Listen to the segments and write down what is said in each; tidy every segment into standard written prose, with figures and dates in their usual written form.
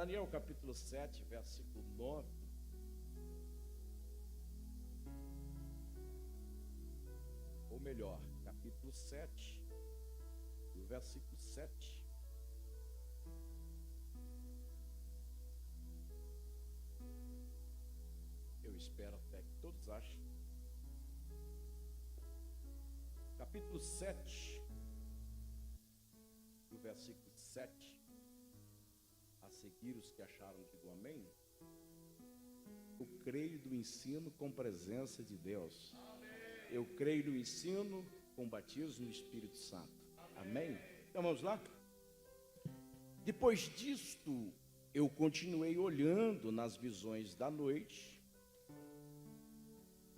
Daniel capítulo 7, versículo 9. Ou melhor, capítulo 7, e o versículo 7. Eu espero até que todos achem. Capítulo 7, e o versículo 7. A seguir, os que acharam, digam amém. Eu creio no ensino com presença de Deus. Eu creio no ensino com batismo no Espírito Santo. Amém? Então vamos lá? Depois disto, eu continuei olhando nas visões da noite,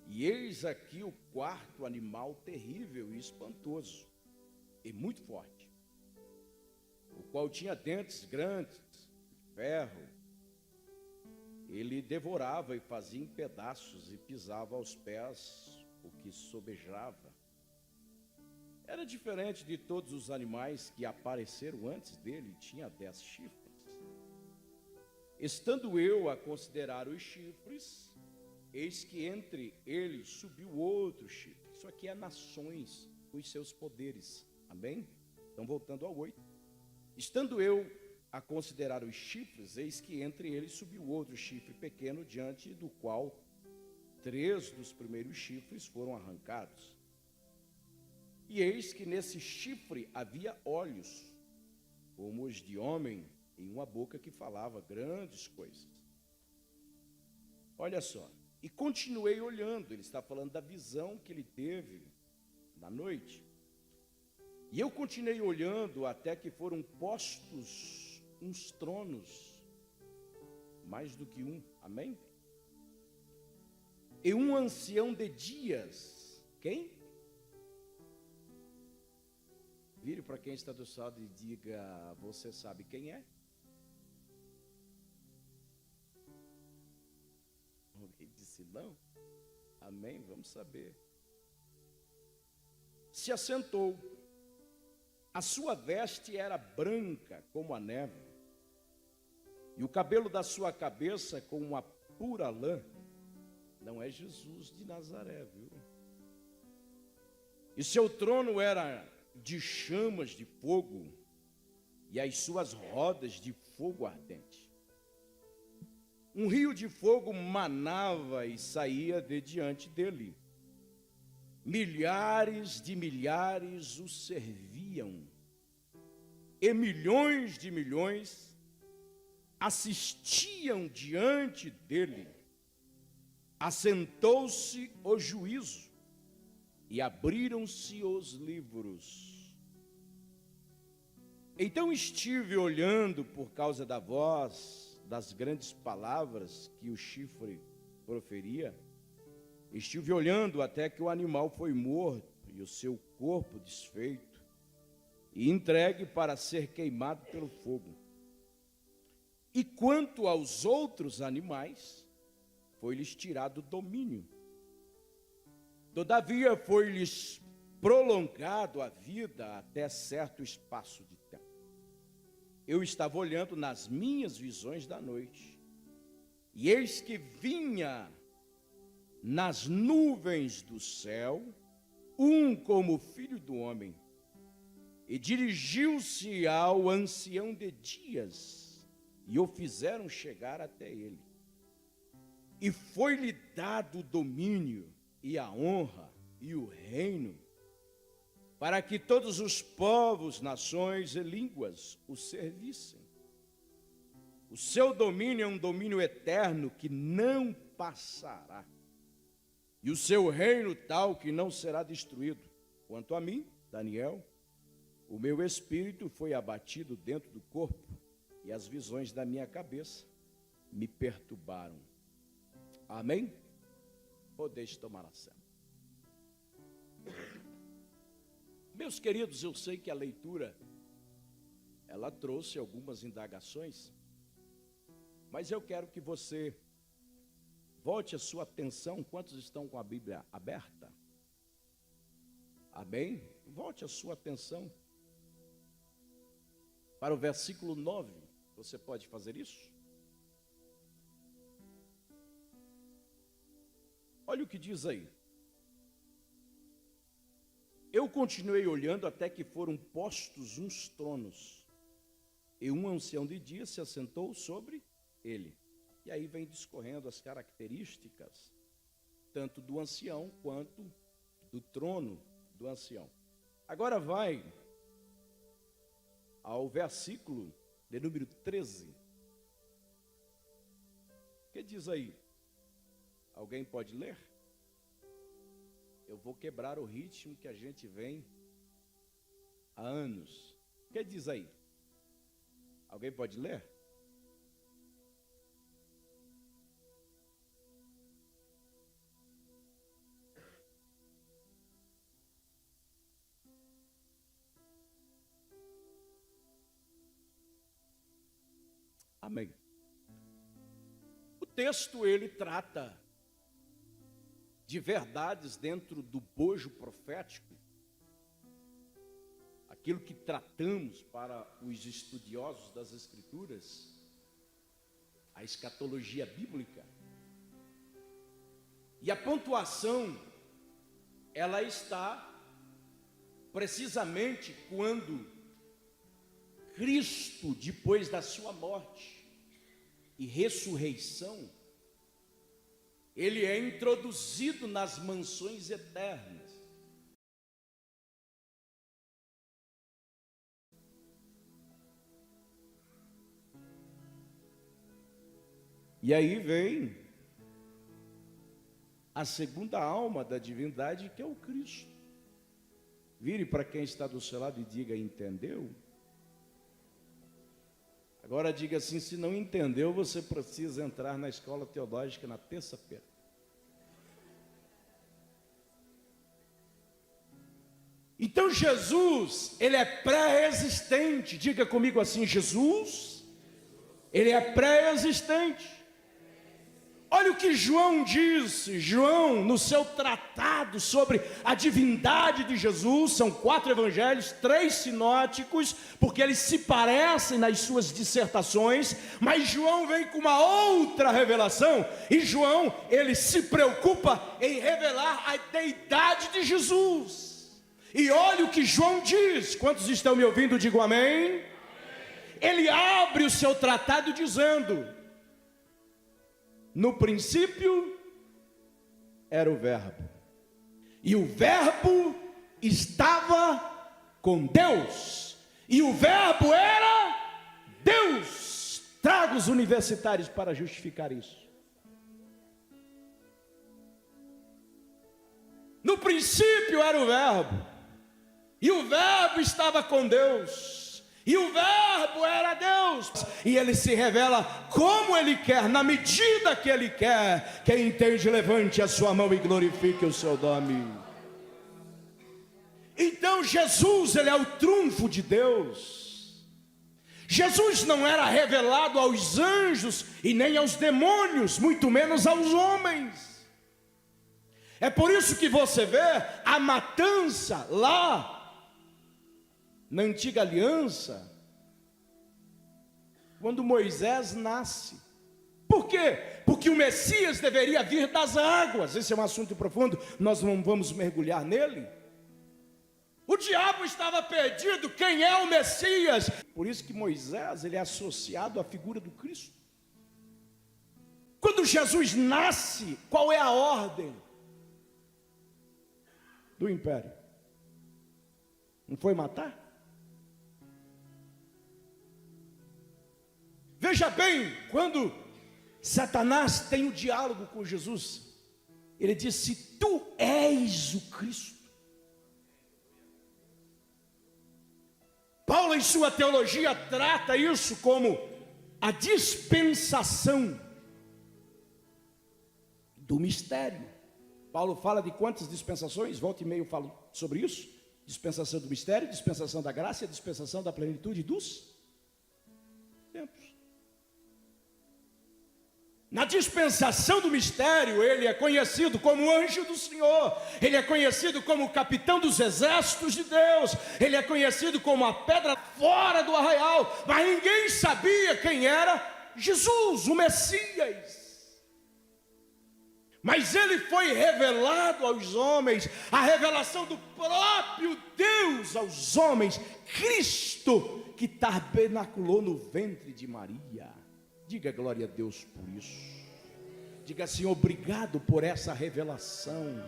e eis aqui o quarto animal terrível e espantoso, e muito forte, o qual tinha dentes grandes, de ferro. Ele devorava e fazia em pedaços e pisava aos pés o que sobejava. Era diferente de todos os animais que apareceram antes dele, tinha 10 chifres. Estando eu a considerar os chifres, eis que entre eles subiu outro chifre. Isso aqui é nações com os seus poderes. Amém? Então voltando ao 8. Estando eu a considerar os chifres, eis que entre eles subiu outro chifre pequeno, diante do qual 3 dos primeiros chifres foram arrancados. E eis que nesse chifre havia olhos, como os de homem, em uma boca que falava grandes coisas. Olha só, e continuei olhando, ele está falando da visão que ele teve na noite. E eu continuei olhando até que foram postos uns tronos, mais do que um, amém? E um ancião de dias, quem? Vire para quem está do seu lado e diga, você sabe quem é? Alguém disse não? Amém? Vamos saber. Se assentou. A sua veste era branca como a neve, e o cabelo da sua cabeça como uma pura lã. Não é Jesus de Nazaré, viu? E seu trono era de chamas de fogo, e as suas rodas de fogo ardente. Um rio de fogo manava e saía de diante dele. Milhares de milhares o serviam, e milhões de milhões assistiam diante dele. Assentou-se o juízo, e abriram-se os livros. Então estive olhando por causa da voz, das grandes palavras que o chifre proferia. Estive olhando até que o animal foi morto e o seu corpo desfeito e entregue para ser queimado pelo fogo. E quanto aos outros animais, foi-lhes tirado o domínio. Todavia foi-lhes prolongado a vida até certo espaço de tempo. Eu estava olhando nas minhas visões da noite, e eis que vinha nas nuvens do céu um como filho do homem, e dirigiu-se ao ancião de dias, e o fizeram chegar até ele. E foi-lhe dado o domínio, e a honra, e o reino, para que todos os povos, nações e línguas o servissem. O seu domínio é um domínio eterno que não passará, e o seu reino tal que não será destruído. Quanto a mim, Daniel, o meu espírito foi abatido dentro do corpo, e as visões da minha cabeça me perturbaram. Amém? Podeis tomar assento. Meus queridos, eu sei que a leitura, ela trouxe algumas indagações, mas eu quero que você volte a sua atenção. Quantos estão com a Bíblia aberta? Amém? Volte a sua atenção para o versículo 9. Você pode fazer isso? Olha o que diz aí. Eu continuei olhando até que foram postos uns tronos, e um ancião de dia se assentou sobre ele. E aí vem discorrendo as características, tanto do ancião quanto do trono do ancião. Agora vai ao versículo de número 13. O que diz aí? Alguém pode ler? Eu vou quebrar o ritmo que a gente vem há anos. O que diz aí? Alguém pode ler? Amém. O texto, ele trata de verdades dentro do bojo profético, aquilo que tratamos para os estudiosos das Escrituras, a escatologia bíblica. E a pontuação, ela está precisamente quando Cristo, depois da sua morte e ressurreição, ele é introduzido nas mansões eternas. E aí vem a segunda alma da divindade, que é o Cristo. Vire para quem está do seu lado e diga: entendeu? Agora diga assim: se não entendeu, você precisa entrar na escola teológica na terça-feira. Então Jesus, ele é pré-existente. Diga comigo assim: Jesus, ele é pré-existente. Olha o que João disse. João, no seu tratado sobre a divindade de Jesus, são 4 evangelhos, 3 sinóticos, porque eles se parecem nas suas dissertações, mas João vem com uma outra revelação, e João, ele se preocupa em revelar a deidade de Jesus. E olha o que João diz. Quantos estão me ouvindo? Digam amém. Ele abre o seu tratado dizendo: no princípio era o Verbo, e o Verbo estava com Deus, e o Verbo era Deus. Traga os universitários para justificar isso. No princípio era o Verbo, e o Verbo estava com Deus, e o Verbo era Deus, e ele se revela como ele quer, na medida que ele quer. Quem entende, levante a sua mão e glorifique o seu nome. Então Jesus, ele é o trunfo de Deus. Jesus não era revelado aos anjos e nem aos demônios, muito menos aos homens. É por isso que você vê a matança lá na antiga aliança, quando Moisés nasce. Por quê? Porque o Messias deveria vir das águas. Esse é um assunto profundo, nós não vamos mergulhar nele. O diabo estava perdido, quem é o Messias? Por isso que Moisés, ele é associado à figura do Cristo. Quando Jesus nasce, qual é a ordem do império? Não foi matar? Veja bem, quando Satanás tem o diálogo com Jesus, ele diz: se tu és o Cristo. Paulo, em sua teologia, trata isso como a dispensação do mistério. Paulo fala de quantas dispensações? Volta e meia eu falo sobre isso. Dispensação do mistério, dispensação da graça e dispensação da plenitude dos tempos. Na dispensação do mistério, ele é conhecido como anjo do Senhor, ele é conhecido como o capitão dos exércitos de Deus, ele é conhecido como a pedra fora do arraial, mas ninguém sabia quem era Jesus, o Messias. mas ele foi revelado aos homens, a revelação do próprio Deus aos homens, Cristo, que tabernaculou no ventre de Maria. Diga glória a Deus por isso. Diga assim: obrigado por essa revelação.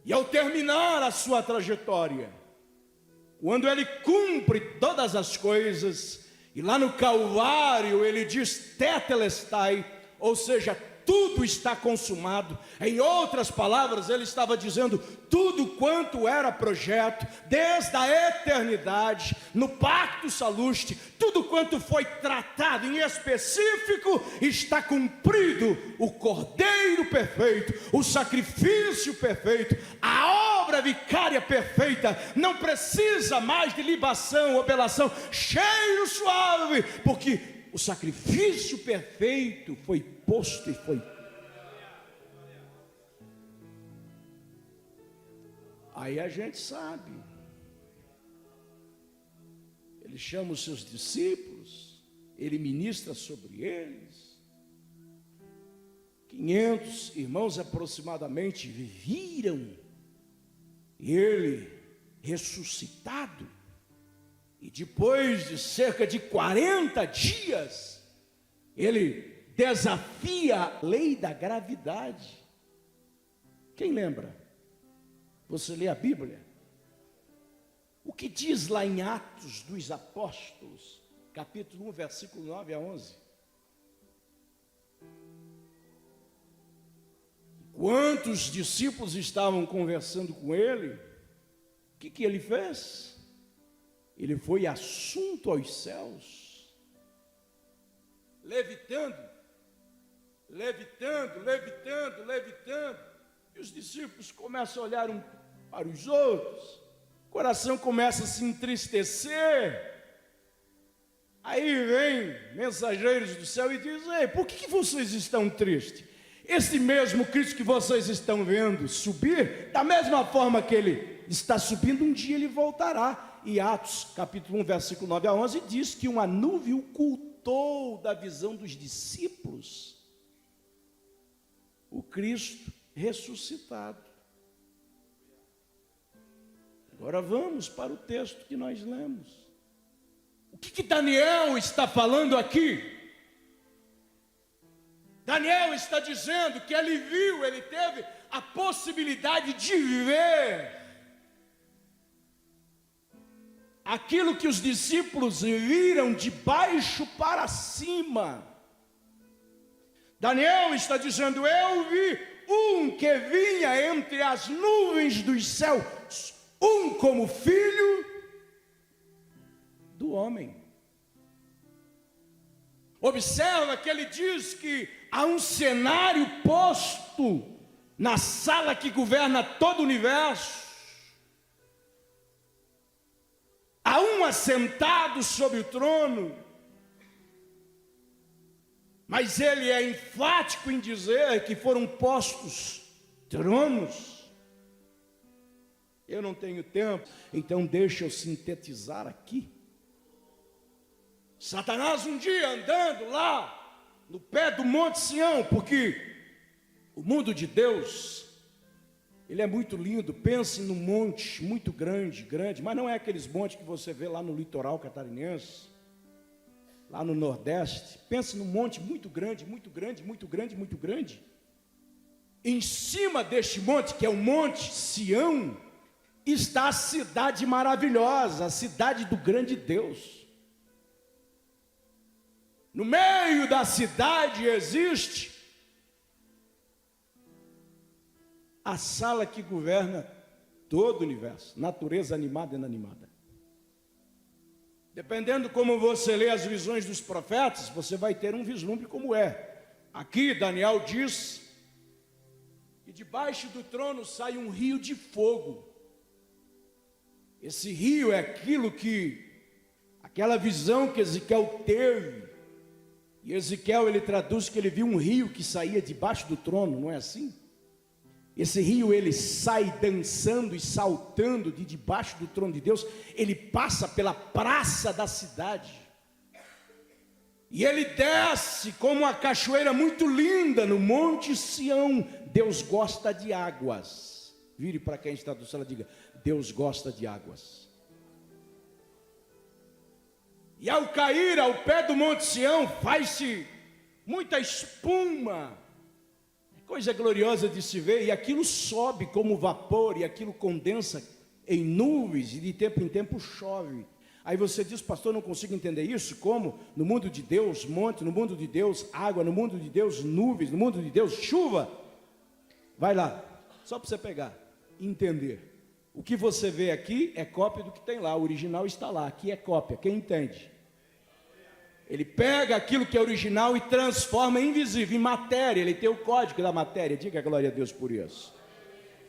E ao terminar a sua trajetória, quando ele cumpre todas as coisas, e lá no Calvário ele diz tetelestai, ou seja, tudo está consumado. Em outras palavras, ele estava dizendo tudo quanto era projeto, desde a eternidade, no pacto saluste, tudo quanto foi tratado em específico, está cumprido. O Cordeiro perfeito, o sacrifício perfeito, a obra vicária perfeita, não precisa mais de libação, oblação, cheiro suave, porque o sacrifício perfeito foi posto e foi. Aí a gente sabe. Ele chama os seus discípulos, ele ministra sobre eles. 500 irmãos aproximadamente viram ele ressuscitado. E depois de cerca de 40 dias, ele desafia a lei da gravidade. Quem lembra? Você lê a Bíblia? O que diz lá em Atos dos Apóstolos, capítulo 1, versículo 9 a 11? Quantos discípulos estavam conversando com ele? O que ele fez? Ele foi assunto aos céus, levitando, levitando, levitando, levitando. E os discípulos começam a olhar um para os outros, o coração começa a se entristecer. Aí vem mensageiros do céu e dizem: ei, por que vocês estão tristes? Esse mesmo Cristo que vocês estão vendo subir, da mesma forma que ele está subindo, um dia ele voltará. E Atos, capítulo 1, versículo 9 a 11, diz que uma nuvem ocultou da visão dos discípulos o Cristo ressuscitado. Agora vamos para o texto que nós lemos. O que Daniel está falando aqui? Daniel está dizendo que ele viu, ele teve a possibilidade de ver aquilo que os discípulos viram de baixo para cima. Daniel está dizendo: eu vi um que vinha entre as nuvens dos céus, um como filho do homem. Observa que ele diz que há um cenário posto na sala que governa todo o universo. Há um assentado sobre o trono, mas ele é enfático em dizer que foram postos tronos. Eu não tenho tempo, então deixa eu sintetizar aqui. Satanás um dia andando lá no pé do Monte Sião, porque o mundo de Deus, ele é muito lindo. Pense num monte muito grande, mas não é aqueles montes que você vê lá no litoral catarinense, lá no Nordeste. Pense num monte muito grande, muito grande, muito grande, muito grande. Em cima deste monte, que é o Monte Sião, está a cidade maravilhosa, a cidade do grande Deus. No meio da cidade existe a sala que governa todo o universo, natureza animada e inanimada. Dependendo como você lê as visões dos profetas, você vai ter um vislumbre como é. Aqui Daniel diz que debaixo do trono sai um rio de fogo. Esse rio é aquela visão que Ezequiel teve. E Ezequiel, ele traduz que ele viu um rio que saía debaixo do trono, não é assim? Esse rio, ele sai dançando e saltando de debaixo do trono de Deus. Ele passa pela praça da cidade. E ele desce como uma cachoeira muito linda no Monte Sião. Deus gosta de águas. Vire para quem está do céu e diga: Deus gosta de águas. E ao cair ao pé do Monte Sião, faz-se muita espuma. Coisa gloriosa de se ver. E aquilo sobe como vapor, e aquilo condensa em nuvens, e de tempo em tempo chove. Aí você diz: pastor, não consigo entender isso. Como? No mundo de Deus, monte; no mundo de Deus, água; no mundo de Deus, nuvens; no mundo de Deus, chuva. Vai lá, só para você pegar e entender. O que você vê aqui é cópia do que tem lá. O original está lá, aqui é cópia. Quem entende? Ele pega aquilo que é original e transforma em invisível, em matéria. Ele tem o código da matéria. Diga glória a Deus por isso.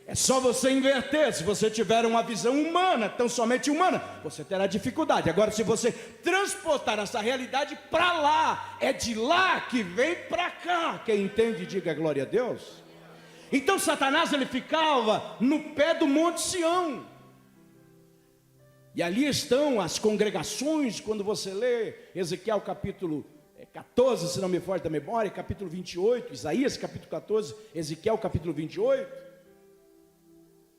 É só você inverter. Se você tiver uma visão humana, tão somente humana, você terá dificuldade. Agora, se você transportar essa realidade para lá, é de lá que vem para cá. Quem entende, diga glória a Deus. Então Satanás, ele ficava no pé do Monte Sião. E ali estão as congregações. Quando você lê Ezequiel capítulo 14, se não me foge da memória, capítulo 28, Isaías capítulo 14, Ezequiel capítulo 28,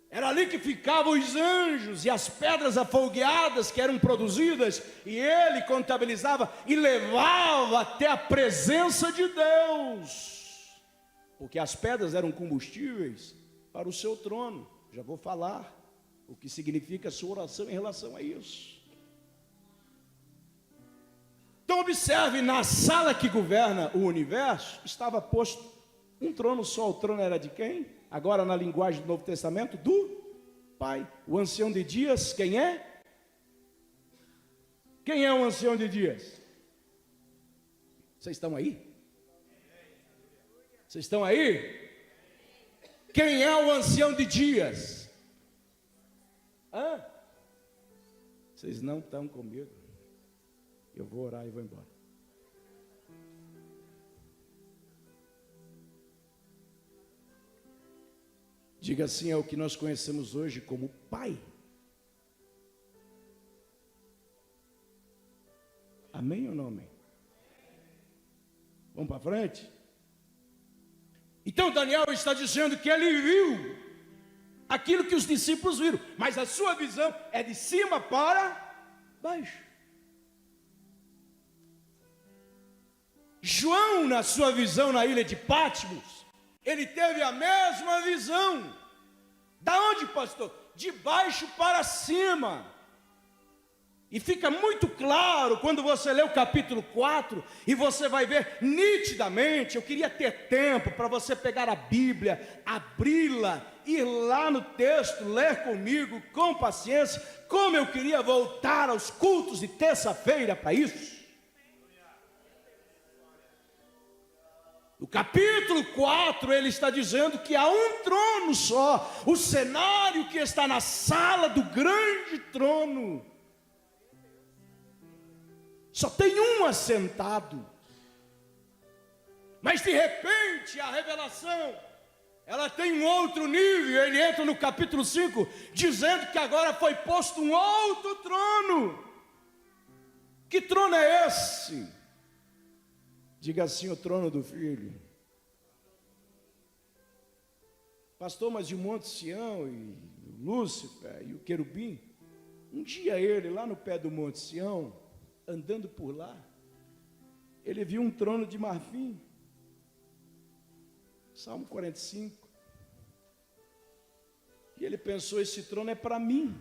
era ali que ficavam os anjos e as pedras afogueadas que eram produzidas, e ele contabilizava e levava até a presença de Deus, porque as pedras eram combustíveis para o seu trono. Já vou falar o que significa a sua oração em relação a isso. Então observe, na sala que governa o universo, estava posto um trono só. O trono era de quem? Agora na linguagem do Novo Testamento, do Pai. O ancião de dias, quem é? Quem é o ancião de dias? Vocês estão aí? Vocês estão aí? Quem é o ancião de dias? Hã? Vocês não estão comigo. Eu vou orar e vou embora. Diga assim: é o que nós conhecemos hoje como Pai. Amém ou não amém? Vamos para frente? Então Daniel está dizendo que ele viu aquilo que os discípulos viram, mas a sua visão é de cima para baixo. João, na sua visão na ilha de Patmos, ele teve a mesma visão. Da onde, pastor? De baixo para cima. E fica muito claro quando você lê o capítulo 4, e você vai ver nitidamente. Eu queria ter tempo para você pegar a Bíblia, abri-la, ir lá no texto, ler comigo com paciência. Como eu queria voltar aos cultos de terça-feira para isso. No capítulo 4, ele está dizendo que há um trono só. O cenário que está na sala do grande trono, só tem um assentado. Mas de repente a revelação, ela tem um outro nível. Ele entra no capítulo 5, dizendo que agora foi posto um outro trono. Que trono é esse? Diga assim: o trono do Filho. Pastor, mas e o Monte Sião, e o Lúcifer, e o querubim? Um dia ele, lá no pé do Monte Sião, andando por lá, ele viu um trono de marfim. Salmo 45. E ele pensou: esse trono é para mim.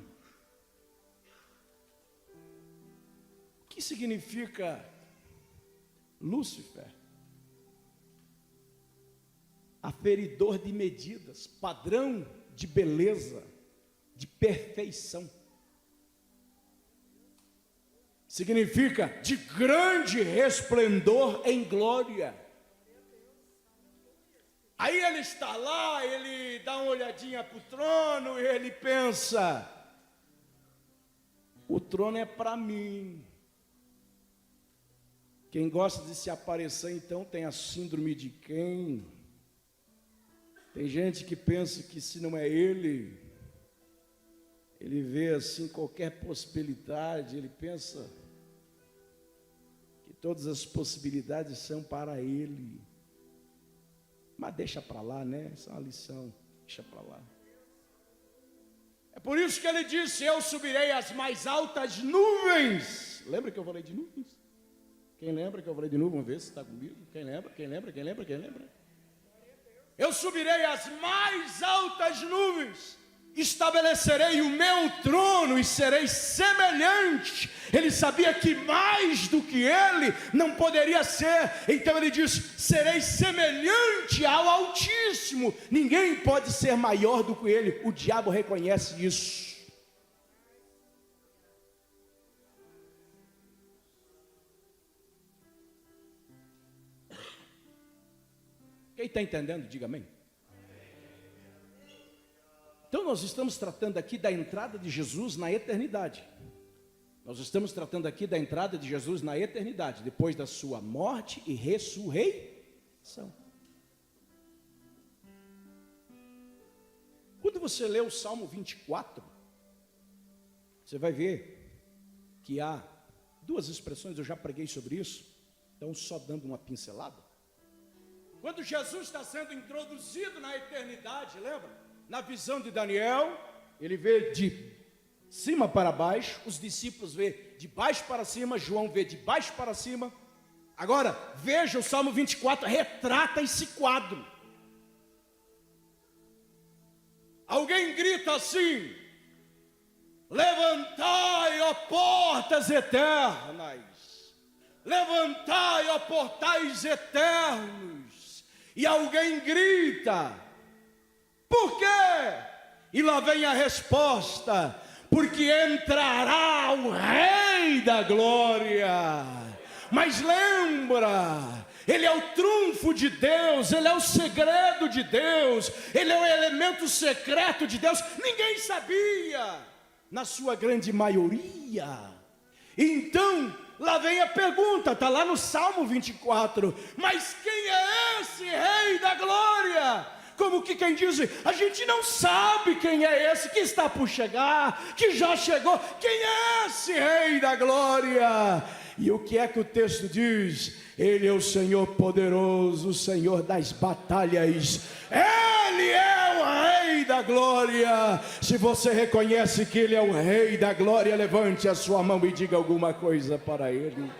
O que significa Lúcifer? Aferidor de medidas, padrão de beleza, de perfeição. Significa de grande resplendor em glória. Aí ele está lá, ele dá uma olhadinha para o trono e ele pensa: o trono é para mim. Quem gosta de se aparecer, então, tem a síndrome de quem? Tem gente que pensa que se não é ele vê assim qualquer possibilidade. Ele pensa que Todas as possibilidades são para Ele. Mas deixa para lá, né? Essa é uma lição. Deixa para lá. É por isso que ele disse: eu subirei às mais altas nuvens. Lembra que eu falei de nuvens? Quem lembra que eu falei de nuvens? Vamos ver se está comigo. Quem lembra? Quem lembra? Quem lembra? Quem lembra? Eu subirei às mais altas nuvens, estabelecerei o meu trono e serei semelhante. Ele sabia que mais do que ele não poderia ser, então ele diz: serei semelhante ao Altíssimo. Ninguém pode ser maior do que ele. O diabo reconhece isso. Quem está entendendo, diga amém. Então nós estamos tratando aqui da entrada de Jesus na eternidade. Nós estamos tratando aqui da entrada de Jesus na eternidade, depois da sua morte e ressurreição. Quando você lê o Salmo 24, você vai ver que há duas expressões, eu já preguei sobre isso, então só dando uma pincelada. Quando Jesus está sendo introduzido na eternidade, lembra? Na visão de Daniel, ele vê de cima para baixo, os discípulos vê de baixo para cima, João vê de baixo para cima. Agora, veja, o Salmo 24 retrata esse quadro. Alguém grita assim: levantai, ó portas eternas, levantai, ó portais eternos. E alguém grita: por quê? E lá vem a resposta: porque entrará o Rei da Glória. Mas lembra, Ele é o trunfo de Deus, Ele é o segredo de Deus, Ele é o elemento secreto de Deus. Ninguém sabia, na sua grande maioria. Então, lá vem a pergunta, está lá no Salmo 24: mas quem é esse Rei da Glória? Como que quem diz: a gente não sabe quem é esse que está por chegar, que já chegou. Quem é esse Rei da Glória? E o que é que o texto diz? Ele é o Senhor poderoso, o Senhor das batalhas. Ele é o Rei da Glória. Se você reconhece que Ele é o Rei da Glória, levante a sua mão e diga alguma coisa para Ele.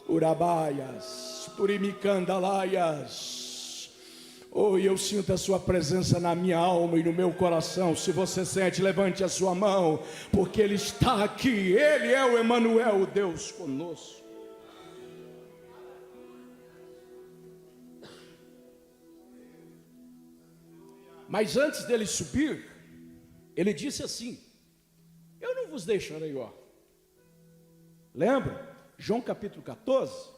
Urabaias, turimicandalaias. Oh, eu sinto a sua presença na minha alma e no meu coração. Se você sente, levante a sua mão, porque Ele está aqui. Ele é o Emanuel, o Deus conosco. Mas antes dele subir, ele disse assim: eu não vos deixarei ó. Lembra? João capítulo 14.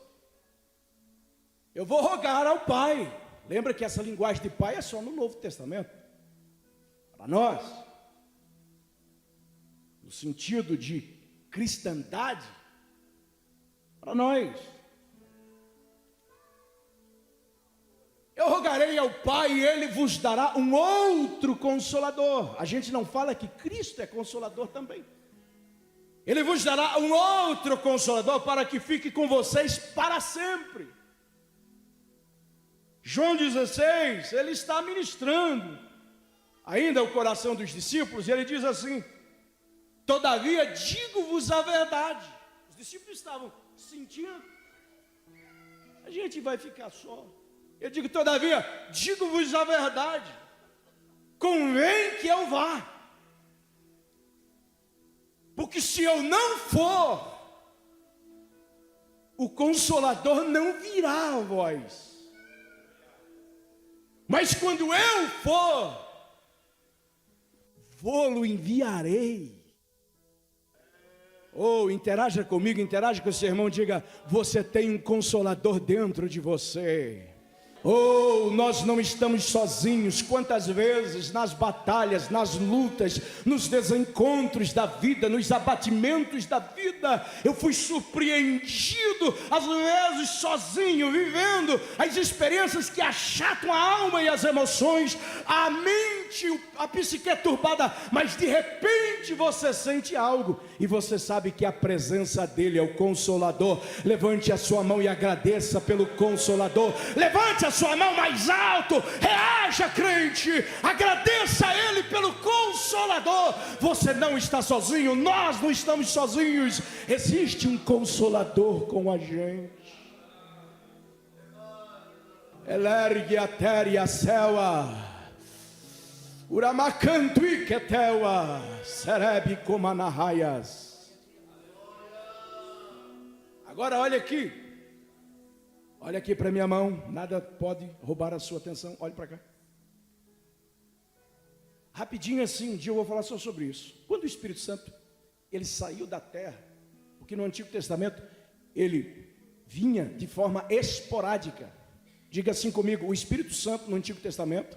Eu vou rogar ao Pai. Lembra que essa linguagem de Pai é só no Novo Testamento. Para nós, no sentido de cristandade, para nós. Eu rogarei ao Pai e Ele vos dará um outro Consolador. A gente não fala que Cristo é Consolador também. Ele vos dará um outro Consolador para que fique com vocês para sempre. João 16, ele está ministrando ainda o coração dos discípulos, e ele diz assim: todavia digo-vos a verdade. Os discípulos estavam sentindo, a gente vai ficar só. Eu digo: todavia digo-vos a verdade, convém que eu vá, porque se eu não for, o Consolador não virá a vós. Mas quando eu for, vou-lo enviarei. Ou interaja comigo, interaja com o seu irmão, diga: você tem um Consolador dentro de você. Oh, nós não estamos sozinhos. Quantas vezes nas batalhas, nas lutas, nos desencontros da vida, nos abatimentos da vida, eu fui surpreendido, às vezes sozinho, vivendo as experiências que achatam a alma e as emoções, a mente a psique é turbada, mas de repente você sente algo, e você sabe que a presença dele é o Consolador. Levante a sua mão e agradeça pelo Consolador. Levante a sua mão mais alto, reaja, crente, agradeça a ele pelo Consolador. Você não está sozinho, nós não estamos sozinhos, existe um Consolador com a gente. Elergue a terra e a céu, uramacantu que teua, serebe como anahaias. Agora olha aqui para minha mão, nada pode roubar a sua atenção, olhe para cá. Rapidinho assim, um dia eu vou falar só sobre isso. Quando o Espírito Santo, ele saiu da terra, porque no Antigo Testamento, ele vinha de forma esporádica. Diga assim comigo, o Espírito Santo no Antigo Testamento,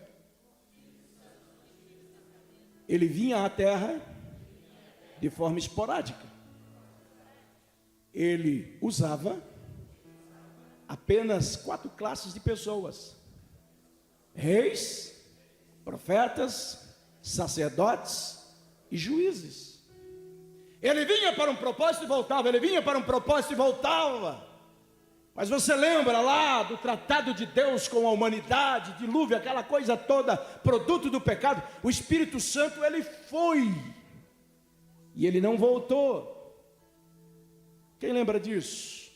ele vinha à terra de forma esporádica. Ele usava apenas 4 classes de pessoas: reis, profetas, sacerdotes e juízes. Ele vinha para um propósito e voltava, ele vinha para um propósito e voltava. Mas você lembra lá do tratado de Deus com a humanidade, dilúvio, aquela coisa toda, produto do pecado? O Espírito Santo, ele foi, e ele não voltou. Quem lembra disso?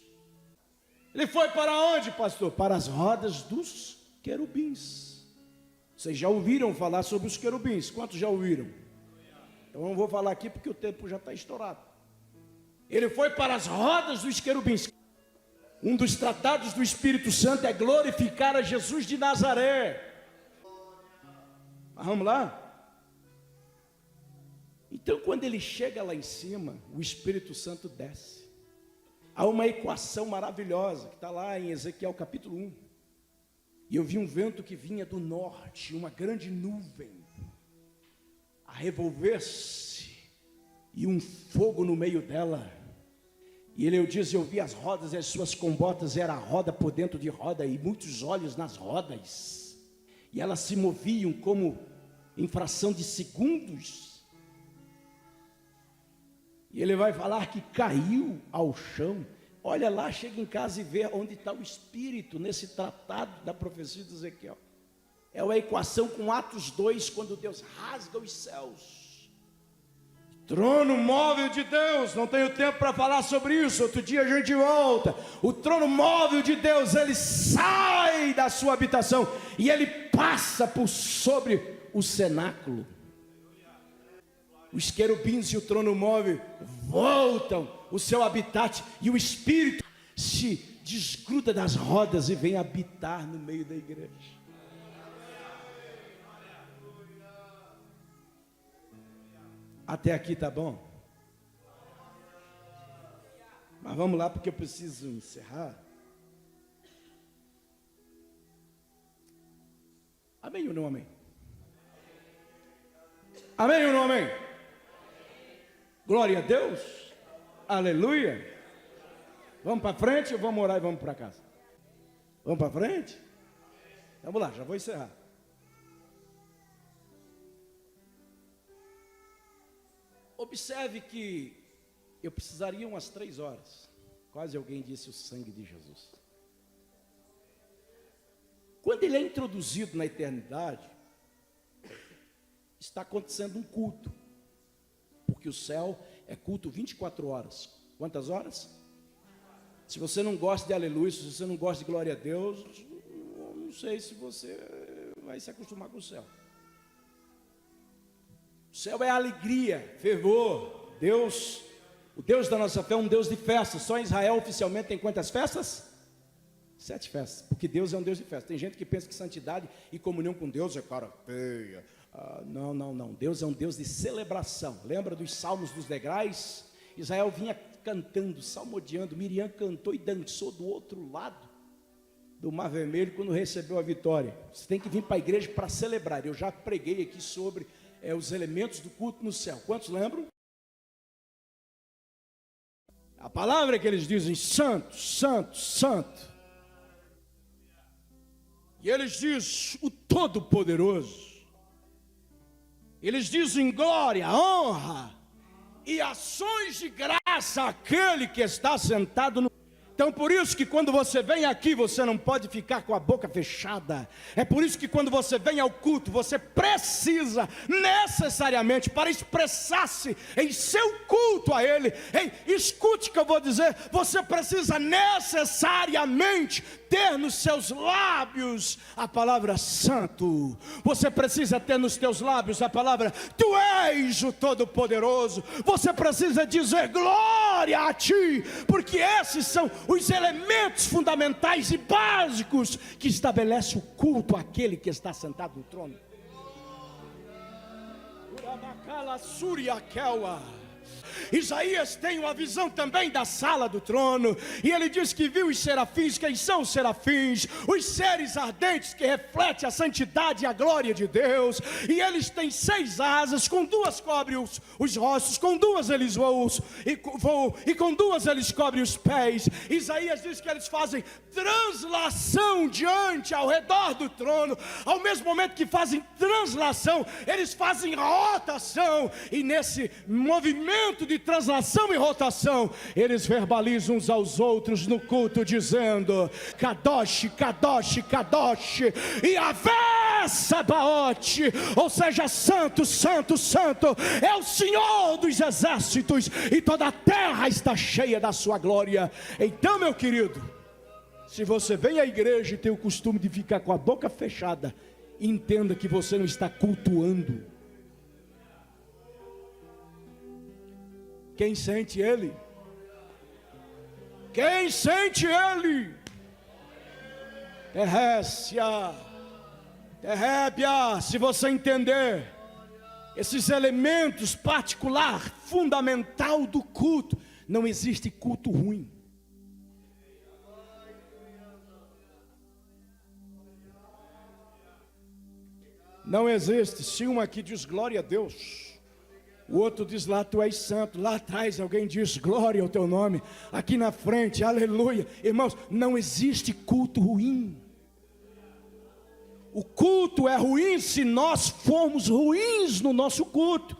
Ele foi para onde, pastor? Para as rodas dos querubins. Vocês já ouviram falar sobre os querubins? Quantos já ouviram? Então eu não vou falar aqui porque o tempo já está estourado. Ele foi para as rodas dos querubins. Um dos tratados do Espírito Santo é glorificar a Jesus de Nazaré. Vamos lá? Então, quando ele chega lá em cima, o Espírito Santo desce. Há uma equação maravilhosa que está lá em Ezequiel capítulo 1. E eu vi um vento que vinha do norte, uma grande nuvem, a revolver-se, e um fogo no meio dela. E ele, eu disse, eu vi as rodas e as suas combotas, era roda por dentro de roda, e muitos olhos nas rodas, e elas se moviam como em fração de segundos. E ele vai falar que caiu ao chão. Olha lá, chega em casa e vê onde está o Espírito, nesse tratado da profecia de Ezequiel. É uma equação com Atos 2, quando Deus rasga os céus. Trono móvel de Deus, não tenho tempo para falar sobre isso, outro dia a gente volta. O trono móvel de Deus, ele sai da sua habitação e ele passa por sobre o cenáculo. Os querubins e o trono móvel voltam o seu habitat, e o Espírito se desgruda das rodas e vem habitar no meio da igreja. Até aqui tá bom? Mas vamos lá, porque eu preciso encerrar. Amém ou não amém? Amém ou não amém? Glória a Deus. Aleluia. Vamos para frente ou vamos orar e vamos para casa? Vamos para frente? Vamos lá, já vou encerrar. Observe que eu precisaria umas 3 horas. Quase alguém disse o sangue de Jesus. Quando ele é introduzido na eternidade, está acontecendo um culto. Porque o céu é culto 24 horas. Quantas horas? Se você não gosta de aleluia, se você não gosta de glória a Deus, eu não sei se você vai se acostumar com o céu. O céu é alegria, fervor. Deus, o Deus da nossa fé é um Deus de festas. Só em Israel oficialmente tem quantas festas? 7 festas, porque Deus é um Deus de festa. Tem gente que pensa que santidade e comunhão com Deus é cara feia. Não. Deus é um Deus de celebração. Lembra dos salmos dos degraus? Israel vinha cantando, salmodiando. Miriam cantou e dançou do outro lado do Mar Vermelho quando recebeu a vitória. Você tem que vir para a igreja para celebrar. Eu já preguei aqui sobre os elementos do culto no céu. Quantos lembram? A palavra que eles dizem: santo, santo, santo. E eles dizem: o Todo-Poderoso. Eles dizem glória, honra e ações de graça àquele que está sentado no... Então por isso que quando você vem aqui, você não pode ficar com a boca fechada. É por isso que quando você vem ao culto, você precisa necessariamente, para expressar-se em seu culto a Ele, escute o que eu vou dizer, você precisa necessariamente ter nos seus lábios a palavra santo. Você precisa ter nos teus lábios a palavra tu és o Todo-Poderoso. Você precisa dizer glória a ti, porque esses são os elementos fundamentais e básicos que estabelecem o culto àquele que está sentado no trono. Isaías tem uma visão também da sala do trono, e ele diz que viu os serafins. Quem são os serafins? Os seres ardentes que refletem a santidade e a glória de Deus, e eles têm 6 asas, com 2 cobrem os rostos, com 2 eles voam, e com 2 eles cobrem os pés. Isaías diz que eles fazem translação diante, ao redor do trono. Ao mesmo momento que fazem translação, eles fazem rotação, e nesse movimento de translação e rotação, eles verbalizam uns aos outros no culto, dizendo: Kadosh, Kadosh, Kadosh, Yahvé Sabaoth, ou seja, santo, santo, santo é o Senhor dos exércitos, e toda a terra está cheia da sua glória. Então, meu querido, se você vem à igreja e tem o costume de ficar com a boca fechada, entenda que você não está cultuando. Quem sente Ele? Quem sente Ele? Terrécia, terrébia, se você entender esses elementos particular, fundamental do culto, não existe culto ruim. Não existe. Se um aqui diz glória a Deus, o outro diz lá tu és santo, lá atrás alguém diz glória ao teu nome, aqui na frente aleluia. Irmãos, não existe culto ruim. O culto é ruim se nós formos ruins no nosso culto.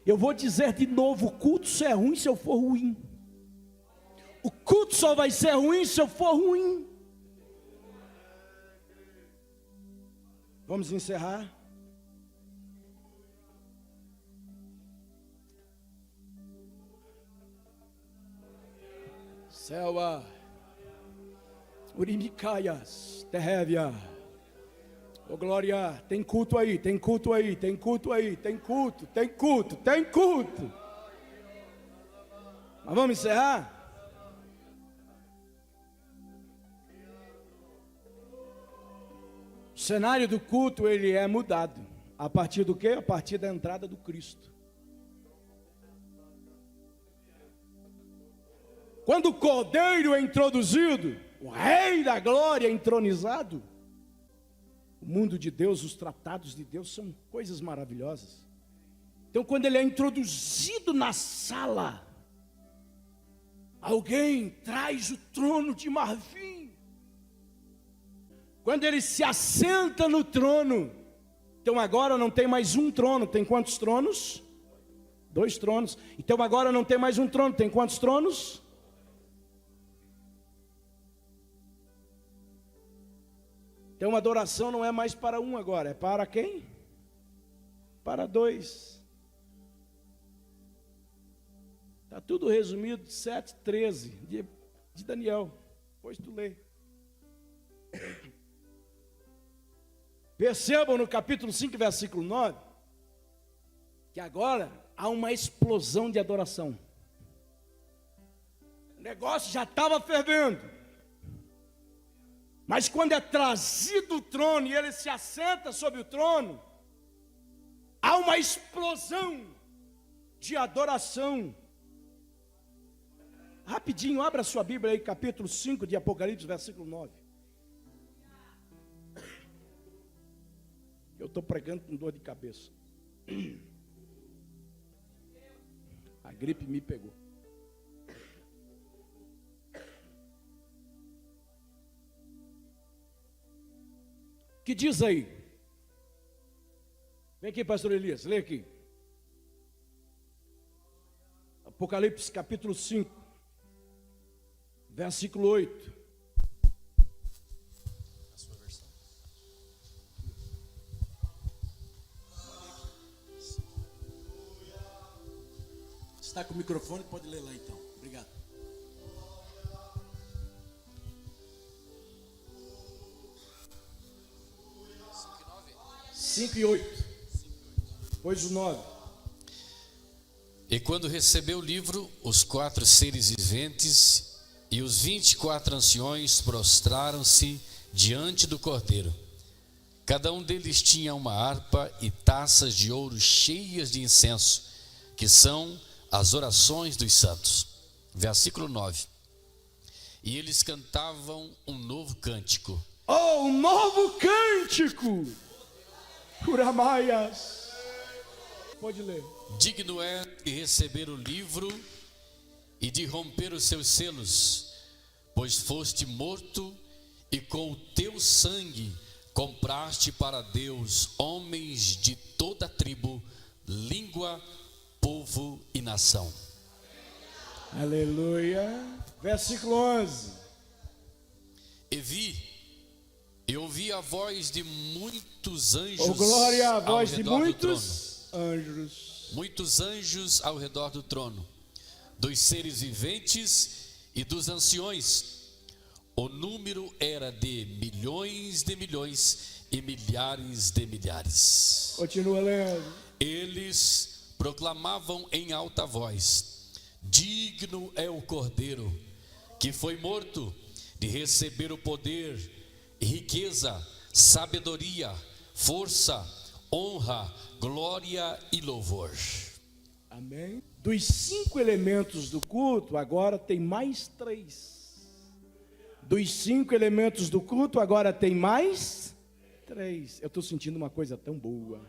Eu vou dizer de novo, o culto só é ruim se eu for ruim. O culto só vai ser ruim se eu for ruim. Vamos encerrar. Selva, Urimicaias, Terrévia. Ô glória, tem culto aí, tem culto aí, tem culto aí, tem culto, tem culto, tem culto. Mas vamos encerrar? O cenário do culto, ele é mudado. A partir do quê? A partir da entrada do Cristo. Quando o Cordeiro é introduzido, o Rei da Glória é entronizado, o mundo de Deus, os tratados de Deus são coisas maravilhosas. Então quando ele é introduzido na sala, alguém traz o trono de marfim. Quando ele se assenta no trono, então agora não tem mais um trono, tem quantos tronos? 2 tronos. Então agora não tem mais um trono, tem quantos tronos? Então a adoração não é mais para um agora, é para quem? Para 2. Está tudo resumido, 7:13 de Daniel. Depois tu lê. Percebam no capítulo 5, versículo 9, que agora há uma explosão de adoração. O negócio já estava fervendo. Mas quando é trazido o trono e ele se assenta sobre o trono, há uma explosão de adoração. Rapidinho, abra sua Bíblia aí, capítulo 5 de Apocalipse, versículo 9. Eu estou pregando com dor de cabeça. A gripe me pegou. Que diz aí? Vem aqui, pastor Elias, lê aqui. Apocalipse capítulo 5, versículo 8. A sua versão. Se está com o microfone, pode ler lá então. Obrigado. Cinco e 8. Pois o 9. E quando recebeu o livro, os 4 seres viventes e os 24 anciões prostraram-se diante do Cordeiro. Cada um deles tinha uma harpa e taças de ouro cheias de incenso, que são as orações dos santos. Versículo 9. E eles cantavam um novo cântico. Oh, um novo cântico! Uramaias. Pode ler. Digno é de receber o livro e de romper os seus selos, pois foste morto e com o teu sangue compraste para Deus homens de toda tribo, língua, povo e nação. Aleluia. Versículo 11. E ouvi a voz de muitos anjos. Oh, glória, a ao voz de redor do muitos anjos. Muitos anjos ao redor do trono, dos seres viventes e dos anciões. O número era de milhões e milhares de milhares. Continua lendo. Eles proclamavam em alta voz: digno é o Cordeiro, que foi morto, de receber o poder, riqueza, sabedoria, força, honra, glória e louvor. Amém. Dos 5 elementos do culto, agora tem mais 3. Dos 5 elementos do culto, agora tem mais 3. Eu estou sentindo uma coisa tão boa.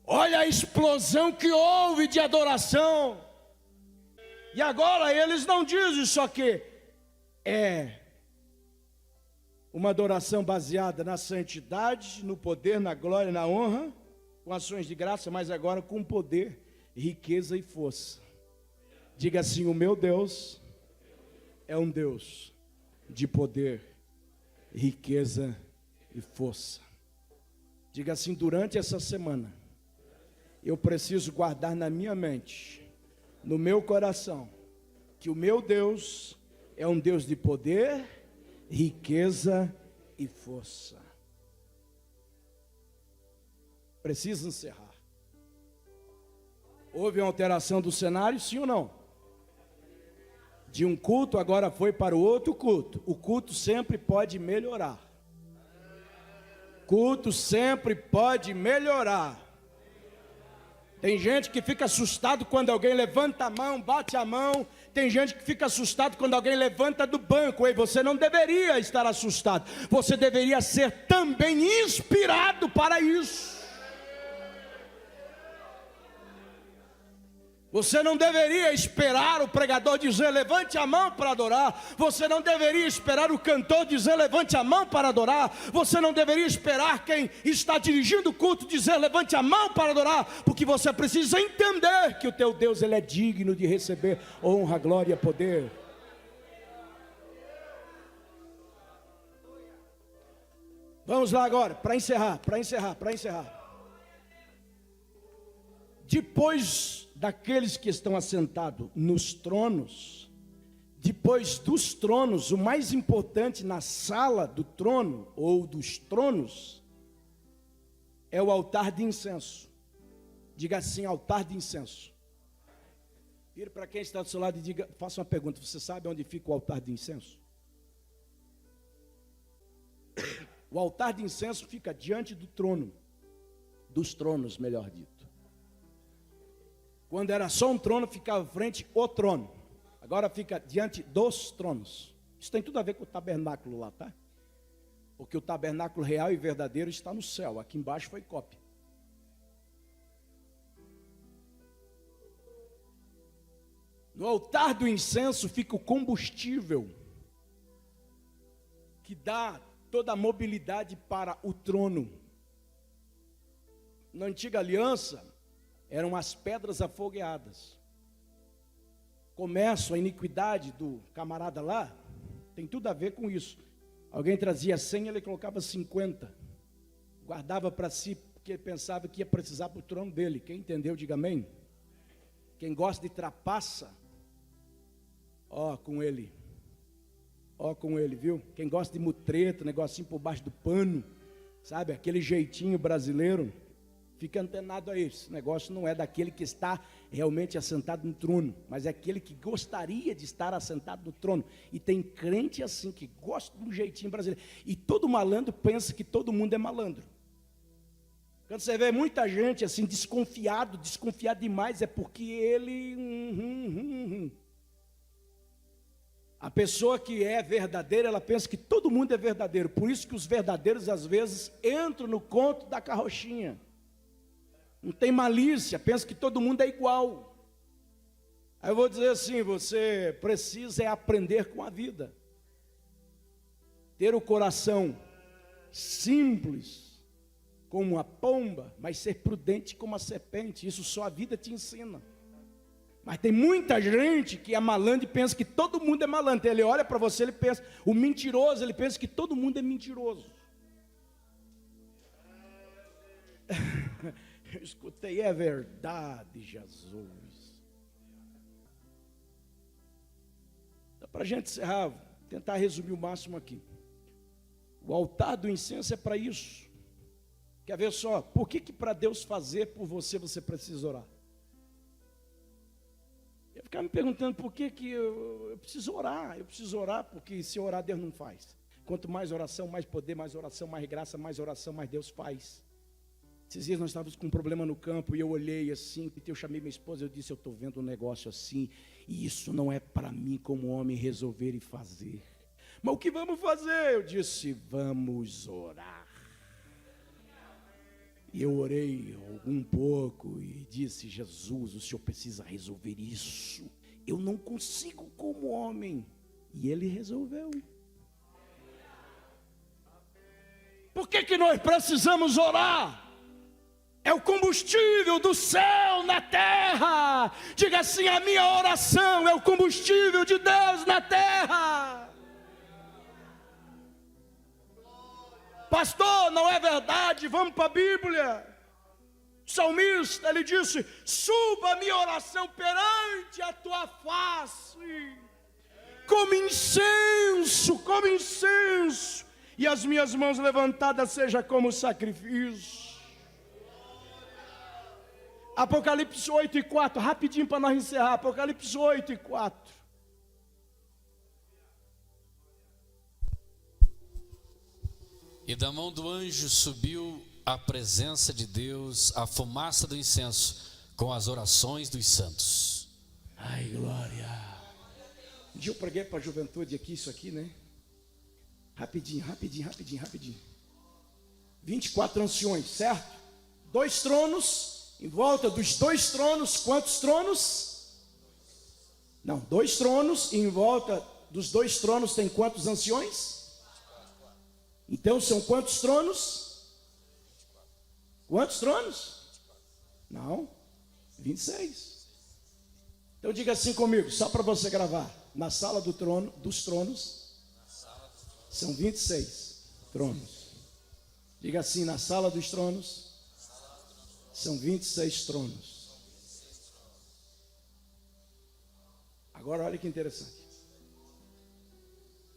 Olha a explosão que houve de adoração. E agora eles não dizem só que é uma adoração baseada na santidade, no poder, na glória, na honra, com ações de graça, mas agora com poder, riqueza e força. Diga assim: o meu Deus é um Deus de poder, riqueza e força. Diga assim: durante essa semana, eu preciso guardar na minha mente, no meu coração, que o meu Deus é um Deus de poder, riqueza e força. Preciso encerrar. Houve uma alteração do cenário, sim ou não? De um culto agora foi para o outro culto. O culto sempre pode melhorar. Culto sempre pode melhorar. Tem gente que fica assustado quando alguém levanta a mão, bate a mão. Tem gente que fica assustado quando alguém levanta do banco. E você não deveria estar assustado. Você deveria ser também inspirado para isso. Você não deveria esperar o pregador dizer levante a mão para adorar. Você não deveria esperar o cantor dizer levante a mão para adorar. Você não deveria esperar quem está dirigindo o culto dizer levante a mão para adorar. Porque você precisa entender que o teu Deus, ele é digno de receber honra, glória e poder. Vamos lá agora, para encerrar. Depois daqueles que estão assentados nos tronos, depois dos tronos, o mais importante na sala do trono, ou dos tronos, é o altar de incenso. Diga assim: altar de incenso. Vire para quem está do seu lado e diga, faça uma pergunta: você sabe onde fica o altar de incenso? O altar de incenso fica diante do trono, dos tronos, melhor dito. Quando era só um trono, ficava frente ao trono. Agora fica diante dos tronos. Isso tem tudo a ver com o tabernáculo lá, tá? Porque o tabernáculo real e verdadeiro está no céu. Aqui embaixo foi cópia. No altar do incenso fica o combustível que dá toda a mobilidade para o trono. na antiga aliança, eram as pedras afogueadas. Começa a iniquidade do camarada lá, tem tudo a ver com isso. Alguém trazia 100, ele colocava 50. Guardava para si, porque pensava que ia precisar para o trono dele. Quem entendeu, diga amém. Quem gosta de trapaça, ó com ele, viu? Quem gosta de mutreta, negocinho por baixo do pano, sabe, aquele jeitinho brasileiro, fica antenado a isso. Esse negócio não é daquele que está realmente assentado no trono, mas é aquele que gostaria de estar assentado no trono. E tem crente assim, que gosta de um jeitinho brasileiro. E todo malandro pensa que todo mundo é malandro. Quando você vê muita gente assim, desconfiado demais, é porque ele... A pessoa que é verdadeira, ela pensa que todo mundo é verdadeiro. Por isso que os verdadeiros, às vezes, entram no conto da carrochinha. Não tem malícia, pensa que todo mundo é igual. Aí eu vou dizer assim, você precisa aprender com a vida. Ter o coração simples, como a pomba, mas ser prudente como a serpente. Isso só a vida te ensina. Mas tem muita gente que é malandro e pensa que todo mundo é malandro. Ele olha para você, ele pensa, o mentiroso, ele pensa que todo mundo é mentiroso. Eu escutei, é verdade, Jesus. Dá para a gente encerrar, tentar resumir o máximo aqui. O altar do incenso é para isso. Quer ver só, por que para Deus fazer por você, você precisa orar? Eu ficava me perguntando por que eu preciso orar. Eu preciso orar porque se orar Deus não faz. Quanto mais oração, mais poder, mais oração, mais graça, mais oração, mais Deus faz. Esses dias nós estávamos com um problema no campo e eu olhei assim, eu chamei minha esposa, eu disse, eu estou vendo um negócio assim, e isso não é para mim como homem resolver e fazer. Mas o que vamos fazer? Eu disse, vamos orar. E eu orei um pouco e disse, Jesus, o Senhor precisa resolver isso. Eu não consigo como homem. E Ele resolveu. Por que nós precisamos orar? É o combustível do céu na terra. Diga assim, a minha oração é o combustível de Deus na terra. Pastor, não é verdade, vamos para a Bíblia. O salmista, ele disse, suba a minha oração perante a tua face, como incenso, e as minhas mãos levantadas seja como sacrifício. Apocalipse 8:4, rapidinho para nós encerrar, Apocalipse 8:4. E da mão do anjo subiu à presença de Deus a fumaça do incenso com as orações dos santos. Ai, glória. Um dia eu preguei para a juventude aqui, isso aqui, né? Rapidinho. 24 anciões, certo? 2 tronos, em volta dos 2 tronos, quantos tronos? Não, 2 tronos, e em volta dos 2 tronos tem quantos anciões? Então são quantos tronos? Quantos tronos? Não, 26. Então diga assim comigo, só para você gravar. Na sala do trono, dos tronos, são 26 tronos. Diga assim, na sala dos tronos, são 26 tronos. Agora olha que interessante.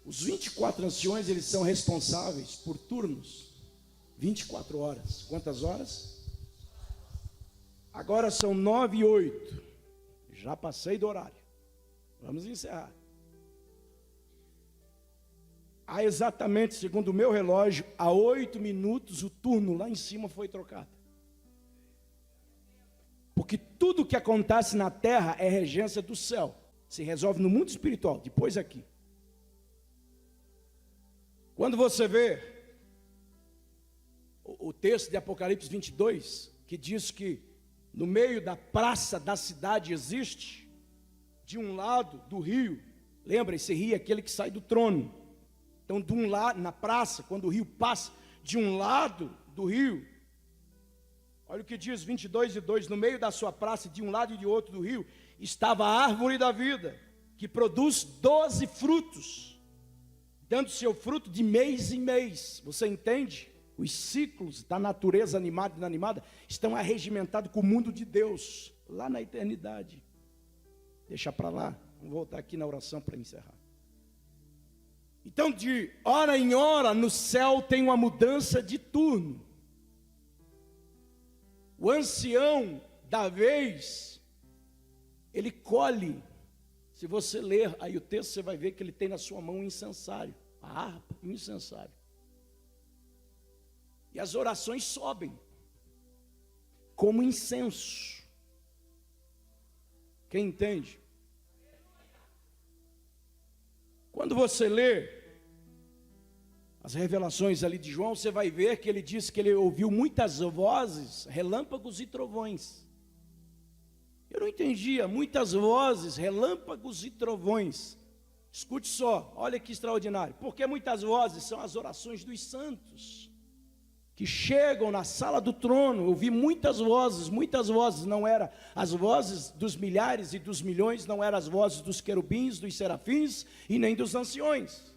Os 24 anciões, eles são responsáveis por turnos, 24 horas. Quantas horas? Agora são 9:08. Já passei do horário. Vamos encerrar. Há exatamente, segundo o meu relógio, há 8 minutos, o turno lá em cima foi trocado. Porque tudo que acontece na terra é regência do céu. Se resolve no mundo espiritual, depois aqui. Quando você vê o texto de Apocalipse 22, que diz que no meio da praça da cidade existe, de um lado do rio, lembra, esse rio é aquele que sai do trono. Então, de um lado, na praça, quando o rio passa, de um lado do rio, Olha o que diz 22:2: no meio da sua praça, de um lado e de outro do rio, estava a árvore da vida, que produz 12 frutos, dando seu fruto de mês em mês. Você entende? Os ciclos da natureza animada e inanimada estão arregimentados com o mundo de Deus, lá na eternidade. Deixa para lá, vamos voltar aqui na oração para encerrar. Então, de hora em hora, no céu tem uma mudança de turno. O ancião da vez, ele colhe. Se você ler aí o texto, você vai ver que ele tem na sua mão um incensário, a harpa e um incensário. E as orações sobem como incenso. Quem entende? Quando você lê as revelações ali de João, você vai ver que ele diz que ele ouviu muitas vozes, relâmpagos e trovões. Eu não entendia, muitas vozes, relâmpagos e trovões. Escute só, olha que extraordinário. Porque muitas vozes são as orações dos santos, que chegam na sala do trono. Eu vi muitas vozes, não eram as vozes dos milhares e dos milhões, não eram as vozes dos querubins, dos serafins e nem dos anciões.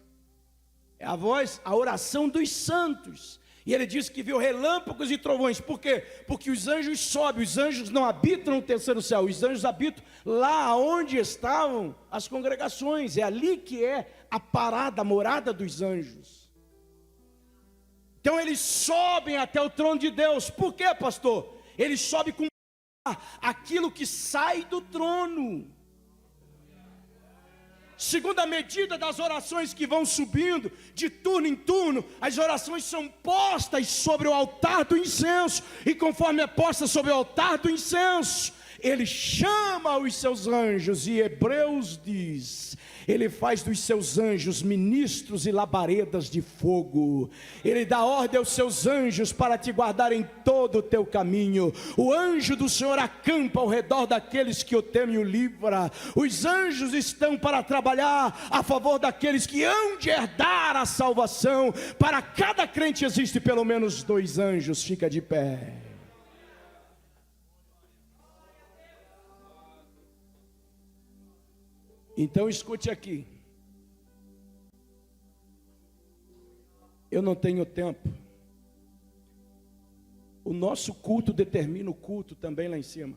É a voz, a oração dos santos. E ele diz que viu relâmpagos e trovões. Por quê? Porque os anjos sobem, os anjos não habitam no terceiro céu, os anjos habitam lá onde estavam as congregações. É ali que é a parada, a morada dos anjos. Então eles sobem até o trono de Deus. Por quê, pastor? Eles sobem com aquilo que sai do trono. Segundo a medida das orações que vão subindo, de turno em turno, as orações são postas sobre o altar do incenso. E conforme é posta sobre o altar do incenso, ele chama os seus anjos. E Hebreus diz: ele faz dos seus anjos ministros e labaredas de fogo. Ele dá ordem aos seus anjos para te guardar em todo o teu caminho. O anjo do Senhor acampa ao redor daqueles que o temem e o livra. Os anjos estão para trabalhar a favor daqueles que hão de herdar a salvação. Para cada crente existe pelo menos 2 anjos. Fica de pé. Então escute aqui. Eu não tenho tempo. O nosso culto determina o culto também lá em cima.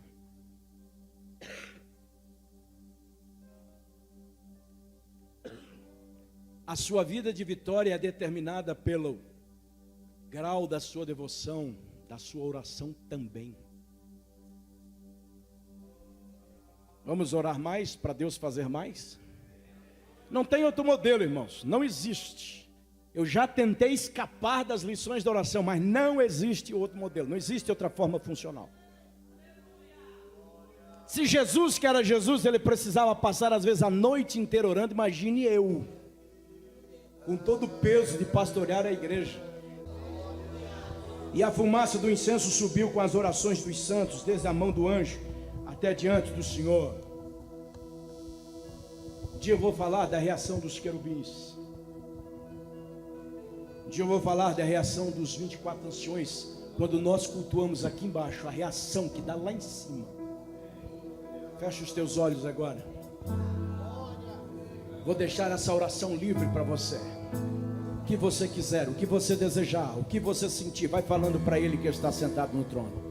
A sua vida de vitória é determinada pelo grau da sua devoção, da sua oração também. Vamos orar mais para Deus fazer mais? Não tem outro modelo, irmãos, não existe. Eu já tentei escapar das lições da oração, mas não existe outro modelo, não existe outra forma funcional. Se Jesus, que era Jesus, ele precisava passar às vezes a noite inteira orando, imagine eu, com todo o peso de pastorear a igreja. E a fumaça do incenso subiu com as orações dos santos, desde a mão do anjo até diante do Senhor. Um dia eu vou falar da reação dos querubins. Um dia eu vou falar da reação dos 24 anciões, quando nós cultuamos aqui embaixo, a reação que dá lá em cima. Fecha os teus olhos agora. Vou deixar essa oração livre para você. O que você quiser, o que você desejar, o que você sentir, vai falando para Ele que está sentado no trono.